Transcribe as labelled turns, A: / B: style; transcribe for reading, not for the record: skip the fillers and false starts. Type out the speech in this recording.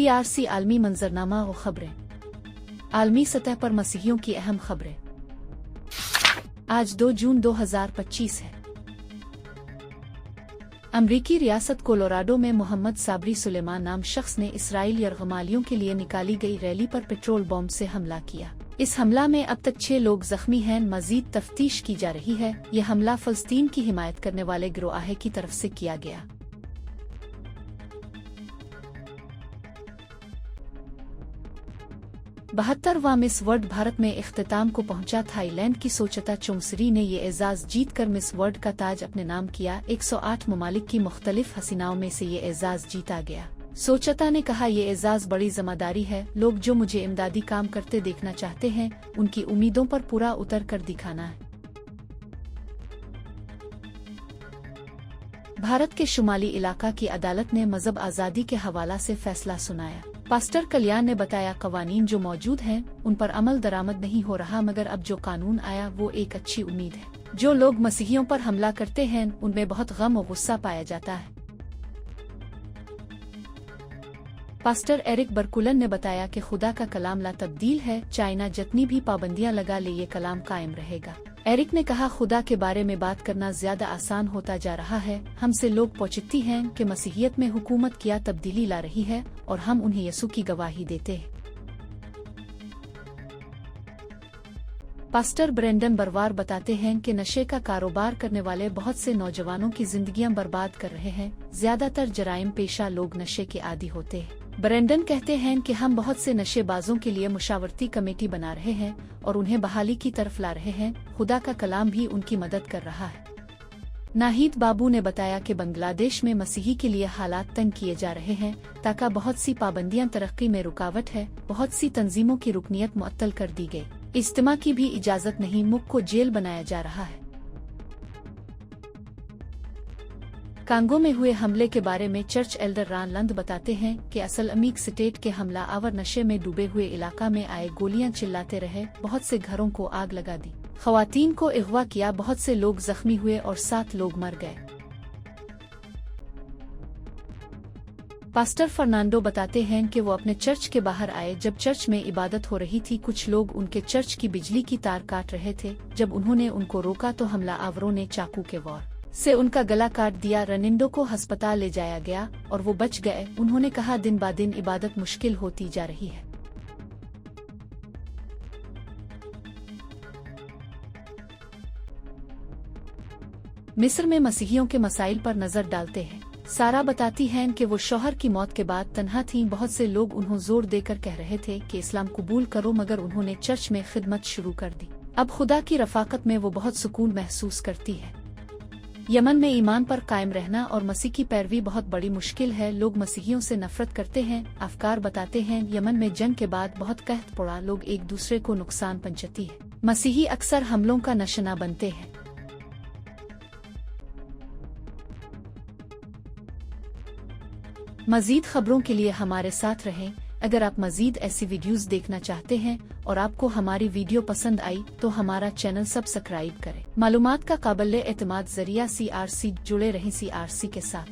A: CRC आलमी मंजरनामा और खबरें। आलमी सतह पर मसीहियों की अहम खबरें। आज 2 जून 2025 है। अमरीकी रियासत कोलोराडो में मोहम्मद साबरी सुलेमान नाम शख्स ने इसराइल यरगमालियों के लिए निकाली गई रैली पर पेट्रोल बॉम्ब से हमला किया। इस हमला में अब तक 6 लोग जख्मी हैं। मजीद तफ्तीश की जा रही है। यह हमला फ़लस्तीन की हिमायत करने वाले गिरोह की तरफ से किया गया। 72वां मिस वर्ल्ड भारत में इख्तिताम को पहुंचा। थाईलैंड की सोचता चोंगसरी ने ये एजाज जीतकर मिस वर्ल्ड का ताज अपने नाम किया। 108 ममालिक की मुख्तलिफ हसीनाओं में से ये एजाज जीता गया। सोचता ने कहा, ये एजाज बड़ी जिम्मेदारी है। लोग जो मुझे इमदादी काम करते देखना चाहते हैं, उनकी उम्मीदों पर पूरा उतर कर दिखाना है। भारत के शुमाली इलाका की अदालत ने मजहब आज़ादी के हवाला से फैसला सुनाया। पास्टर कल्याण ने बताया, कवानीन जो मौजूद हैं उन पर अमल दरामद नहीं हो रहा, मगर अब जो कानून आया वो एक अच्छी उम्मीद है। जो लोग मसीहियों पर हमला करते हैं उनमें बहुत गम और गुस्सा पाया जाता है। पास्टर एरिक बरकुलन ने बताया कि खुदा का कलाम ला तब्दील है। चाइना जितनी भी पाबंदियां लगा ले, ये कलाम कायम रहेगा। एरिक ने कहा, खुदा के बारे में बात करना ज्यादा आसान होता जा रहा है। हमसे लोग पूछती हैं कि मसीहियत में हुकूमत क्या तब्दीली ला रही है, और हम उन्हें यसू की गवाही देते हैं। पास्टर ब्रेंडन बरवार बताते हैं कि नशे का कारोबार करने वाले बहुत से नौजवानों की जिंदगियां बर्बाद कर रहे हैं। ज्यादातर जराइम पेशा लोग नशे के आदी होते हैं। ब्रेंडन कहते हैं कि हम बहुत से नशेबाजों के लिए मुशावरती कमेटी बना रहे हैं और उन्हें बहाली की तरफ ला रहे हैं। खुदा का कलाम भी उनकी मदद कर रहा है। नाहिद बाबू ने बताया कि बांग्लादेश में मसीही के लिए हालात तंग किए जा रहे हैं, ताकि बहुत सी पाबंदियां तरक्की में रुकावट है। बहुत सी तंजीमों की रुकनियत मुअत्तल कर दी गई। इज्तिमा की भी इजाजत नहीं। मुख को जेल बनाया जा रहा है। कांगो में हुए हमले के बारे में चर्च एल्डर रान लंद बताते हैं कि असल अमीक स्टेट के हमला आवर नशे में डूबे हुए इलाका में आए, गोलियां चिल्लाते रहे, बहुत से घरों को आग लगा दी, खवातीन को अगवा किया, बहुत से लोग जख्मी हुए और 7 लोग मर गए। पास्टर फर्नांडो बताते हैं कि वो अपने चर्च के बाहर आए जब चर्च में इबादत हो रही थी। कुछ लोग उनके चर्च की बिजली की तार काट रहे थे। जब उन्होंने उनको रोका तो हमला आवरों ने चाकू के वार से उनका गला काट दिया। रनिंडो को अस्पताल ले जाया गया और वो बच गए। उन्होंने कहा, दिन ब दिन इबादत मुश्किल होती जा रही है। मिस्र में मसीहियों के मसाइल पर नजर डालते हैं। सारा बताती हैं कि वो शौहर की मौत के बाद तन्हा थीं। बहुत से लोग उन्हें जोर देकर कह रहे थे कि इस्लाम कबूल करो, मगर उन्होंने चर्च में खिदमत शुरू कर दी। अब खुदा की रफाकत में वो बहुत सुकून महसूस करती है। यमन में ईमान पर कायम रहना और मसीह की पैरवी बहुत बड़ी मुश्किल है। लोग मसीहियों से नफरत करते हैं। अफकार बताते हैं, यमन में जंग के बाद बहुत कहत पड़ा, लोग एक दूसरे को नुकसान पहुंचाती है। मसीही अक्सर हमलों का निशाना बनते हैं। मजीद खबरों के लिए हमारे साथ रहें। अगर आप मजीद ऐसी वीडियोस देखना चाहते हैं और आपको हमारी वीडियो पसंद आई तो हमारा चैनल सब्सक्राइब करें। मालूमात का काबिल एतमाद जरिया CRC जुड़े रहें CRC के साथ।